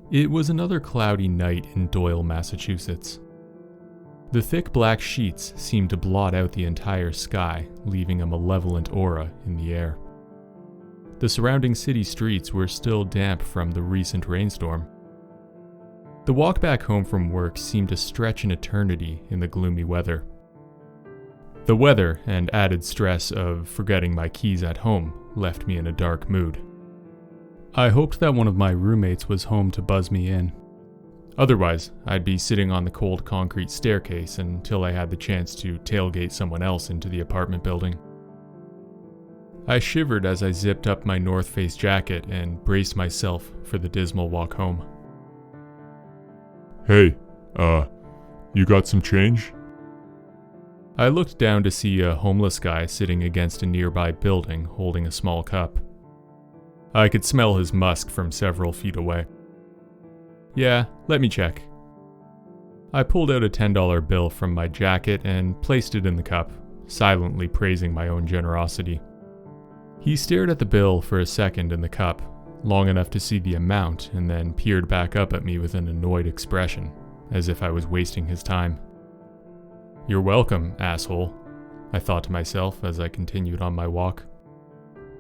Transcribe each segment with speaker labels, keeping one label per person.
Speaker 1: It was another cloudy night in Doyle, Massachusetts. The thick black sheets seemed to blot out the entire sky, leaving a malevolent aura in the air. The surrounding city streets were still damp from the recent rainstorm. The walk back home from work seemed to stretch an eternity in the gloomy weather. The weather and added stress of forgetting my keys at home left me in a dark mood. I hoped that one of my roommates was home to buzz me in. Otherwise, I'd be sitting on the cold concrete staircase until I had the chance to tailgate someone else into the apartment building. I shivered as I zipped up my North Face jacket and braced myself for the dismal walk home.
Speaker 2: Hey, you got some change?
Speaker 1: I looked down to see a homeless guy sitting against a nearby building holding a small cup. I could smell his musk from several feet away. Yeah, let me check. I pulled out a $10 bill from my jacket and placed it in the cup, silently praising my own generosity. He stared at the bill for a second in the cup, long enough to see the amount, and then peered back up at me with an annoyed expression, as if I was wasting his time. "You're welcome, asshole," I thought to myself as I continued on my walk.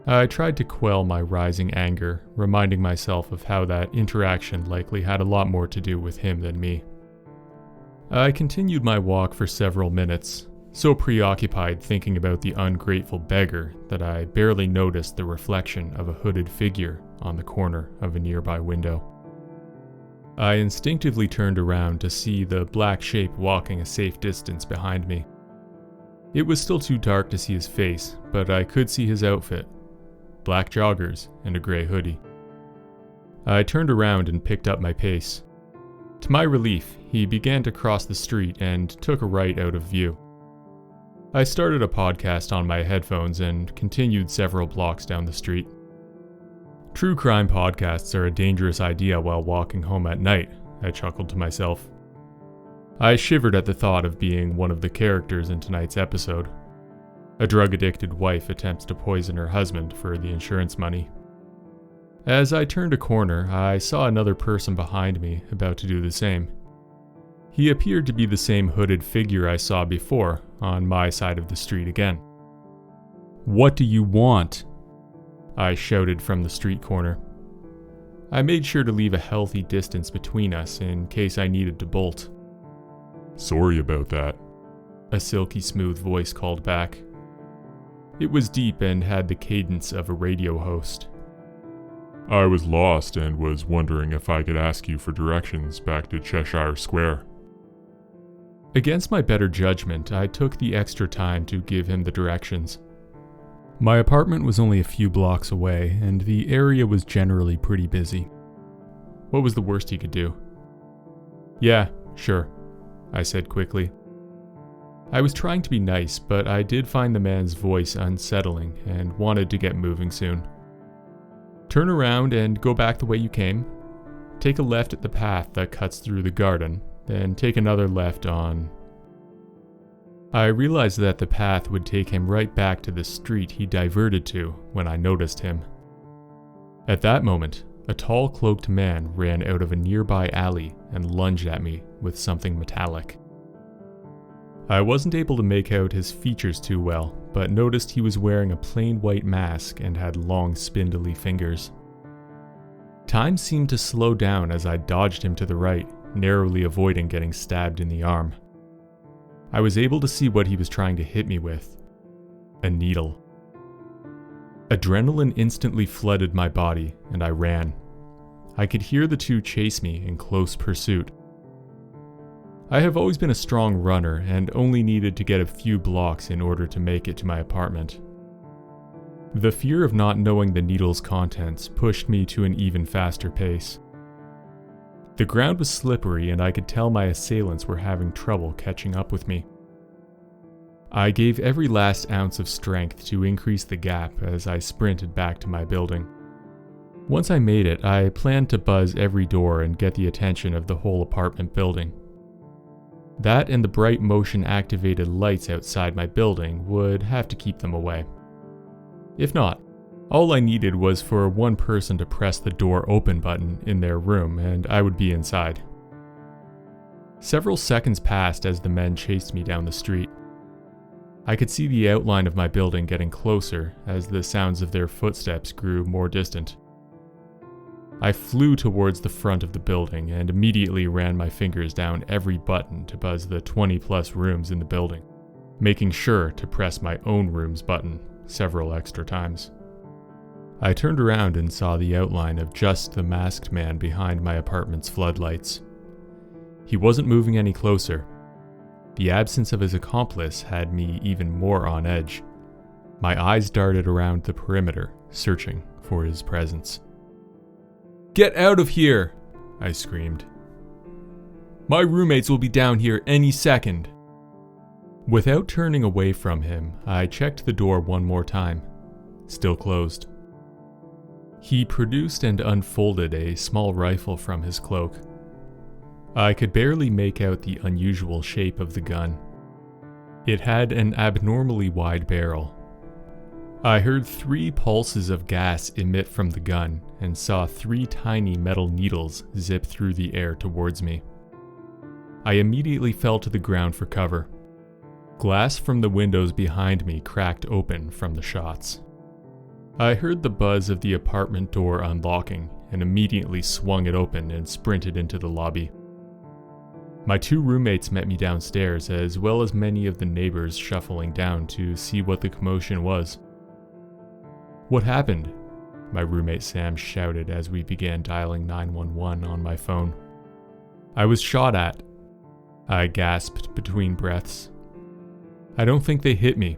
Speaker 1: I tried to quell my rising anger, reminding myself of how that interaction likely had a lot more to do with him than me. I continued my walk for several minutes, so preoccupied thinking about the ungrateful beggar that I barely noticed the reflection of a hooded figure on the corner of a nearby window. I instinctively turned around to see the black shape walking a safe distance behind me. It was still too dark to see his face, but I could see his outfit: black joggers and a gray hoodie. I turned around and picked up my pace. To my relief, he began to cross the street and took a right out of view. I started a podcast on my headphones and continued several blocks down the street. True crime podcasts are a dangerous idea while walking home at night, I chuckled to myself. I shivered at the thought of being one of the characters in tonight's episode. A drug-addicted wife attempts to poison her husband for the insurance money. As I turned a corner, I saw another person behind me about to do the same. He appeared to be the same hooded figure I saw before, on my side of the street again. "What do you want?" I shouted from the street corner. I made sure to leave a healthy distance between us in case I needed to bolt.
Speaker 2: "Sorry about that,"
Speaker 1: a silky smooth voice called back. It was deep and had the cadence of a radio host.
Speaker 2: "I was lost and was wondering if I could ask you for directions back to Cheshire Square."
Speaker 1: Against my better judgment, I took the extra time to give him the directions. My apartment was only a few blocks away, and the area was generally pretty busy. What was the worst he could do? "Yeah, sure," I said quickly. I was trying to be nice, but I did find the man's voice unsettling and wanted to get moving soon. "Turn around and go back the way you came. Take a left at the path that cuts through the garden, then take another left on..." I realized that the path would take him right back to the street he diverted to when I noticed him. At that moment, a tall cloaked man ran out of a nearby alley and lunged at me with something metallic. I wasn't able to make out his features too well, but noticed he was wearing a plain white mask and had long spindly fingers. Time seemed to slow down as I dodged him to the right, narrowly avoiding getting stabbed in the arm. I was able to see what he was trying to hit me with: a needle. Adrenaline instantly flooded my body, and I ran. I could hear the two chase me in close pursuit. I have always been a strong runner and only needed to get a few blocks in order to make it to my apartment. The fear of not knowing the needle's contents pushed me to an even faster pace. The ground was slippery and I could tell my assailants were having trouble catching up with me. I gave every last ounce of strength to increase the gap as I sprinted back to my building. Once I made it, I planned to buzz every door and get the attention of the whole apartment building. That and the bright motion-activated lights outside my building would have to keep them away. If not, All I needed was for one person to press the door open button in their room and I would be inside. Several seconds passed as the men chased me down the street. I could see the outline of my building getting closer as the sounds of their footsteps grew more distant. I flew towards the front of the building and immediately ran my fingers down every button to buzz the 20+ rooms in the building, making sure to press my own room's button several extra times. I turned around and saw the outline of just the masked man behind my apartment's floodlights. He wasn't moving any closer. The absence of his accomplice had me even more on edge. My eyes darted around the perimeter, searching for his presence. "Get out of here!" I screamed. "My roommates will be down here any second." Without turning away from him, I checked the door one more time. Still closed. He produced and unfolded a small rifle from his cloak. I could barely make out the unusual shape of the gun. It had an abnormally wide barrel. I heard 3 pulses of gas emit from the gun and saw 3 tiny metal needles zip through the air towards me. I immediately fell to the ground for cover. Glass from the windows behind me cracked open from the shots. I heard the buzz of the apartment door unlocking and immediately swung it open and sprinted into the lobby. My 2 roommates met me downstairs, as well as many of the neighbors shuffling down to see what the commotion was. "What happened?" my roommate Sam shouted as we began dialing 911 on my phone. "I was shot at," I gasped between breaths. "I don't think they hit me."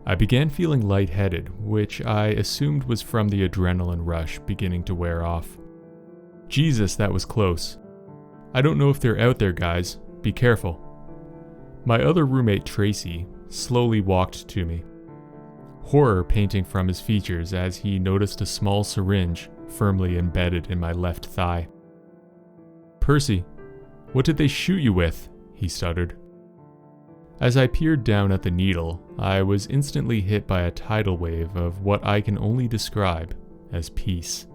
Speaker 1: I began feeling lightheaded, which I assumed was from the adrenaline rush beginning to wear off. "Jesus, that was close. I don't know if they're out there, guys. Be careful." My other roommate, Tracy, slowly walked to me, horror painting from his features as he noticed a small syringe firmly embedded in my left thigh. "Percy, what did they shoot you with?" he stuttered. As I peered down at the needle, I was instantly hit by a tidal wave of what I can only describe as peace.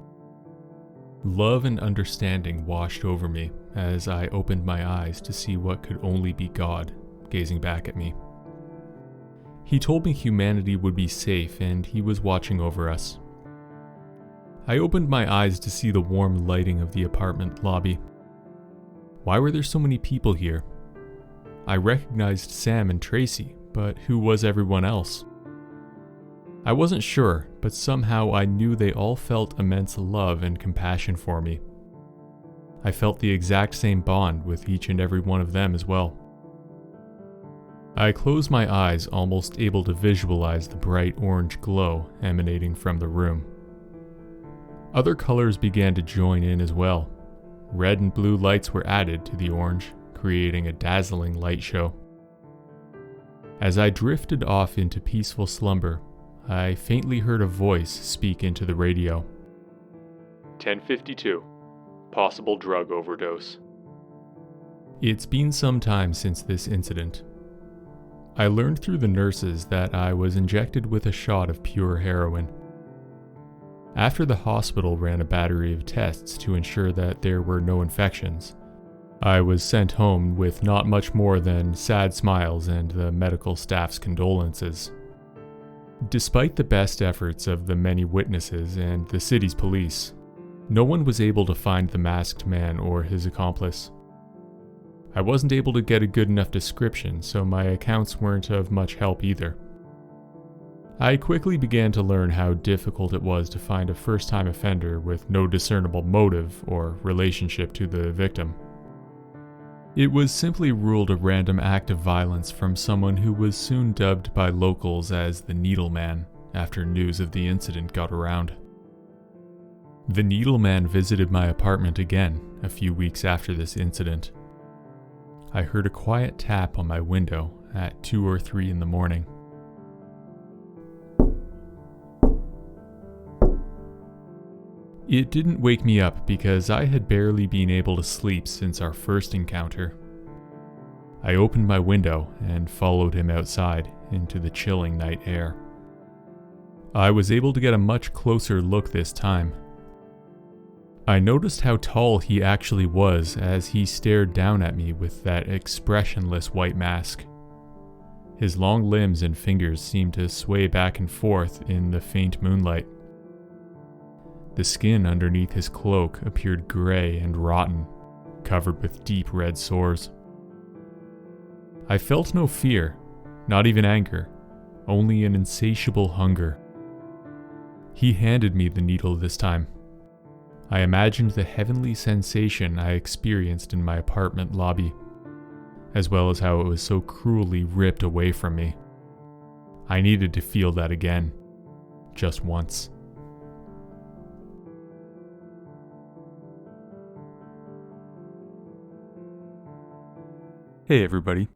Speaker 1: Love and understanding washed over me as I opened my eyes to see what could only be God gazing back at me. He told me humanity would be safe and he was watching over us. I opened my eyes to see the warm lighting of the apartment lobby. Why were there so many people here? I recognized Sam and Tracy, but who was everyone else? I wasn't sure, but somehow I knew they all felt immense love and compassion for me. I felt the exact same bond with each and every one of them as well. I closed my eyes, almost able to visualize the bright orange glow emanating from the room. Other colors began to join in as well. Red and blue lights were added to the orange, creating a dazzling light show. As I drifted off into peaceful slumber, I faintly heard a voice speak into the radio. 10:52. Possible drug overdose. It's been some time since this incident. I learned through the nurses that I was injected with a shot of pure heroin. After the hospital ran a battery of tests to ensure that there were no infections, I was sent home with not much more than sad smiles and the medical staff's condolences. Despite the best efforts of the many witnesses and the city's police, no one was able to find the masked man or his accomplice. I wasn't able to get a good enough description, so my accounts weren't of much help either. I quickly began to learn how difficult it was to find a first-time offender with no discernible motive or relationship to the victim. It was simply ruled a random act of violence from someone who was soon dubbed by locals as the Needle Man after news of the incident got around. The Needle Man visited my apartment again a few weeks after this incident. I heard a quiet tap on my window at 2 or 3 in the morning. It didn't wake me up because I had barely been able to sleep since our first encounter. I opened my window and followed him outside into the chilling night air. I was able to get a much closer look this time. I noticed how tall he actually was as he stared down at me with that expressionless white mask. His long limbs and fingers seemed to sway back and forth in the faint moonlight. The skin underneath his cloak appeared gray and rotten, covered with deep red sores. I felt no fear, not even anger, only an insatiable hunger. He handed me the needle this time. I imagined the heavenly sensation I experienced in my apartment lobby, as well as how it was so cruelly ripped away from me. I needed to feel that again, just once. Hey everybody.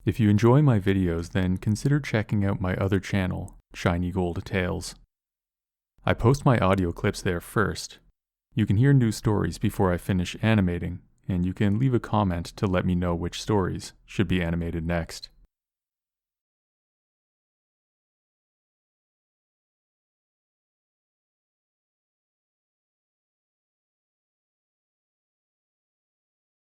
Speaker 1: If you enjoy my videos, then consider checking out my other channel, Shiny Gold Tales. I post my audio clips there first. You can hear new stories before I finish animating, and you can leave a comment to let me know which stories should be animated next.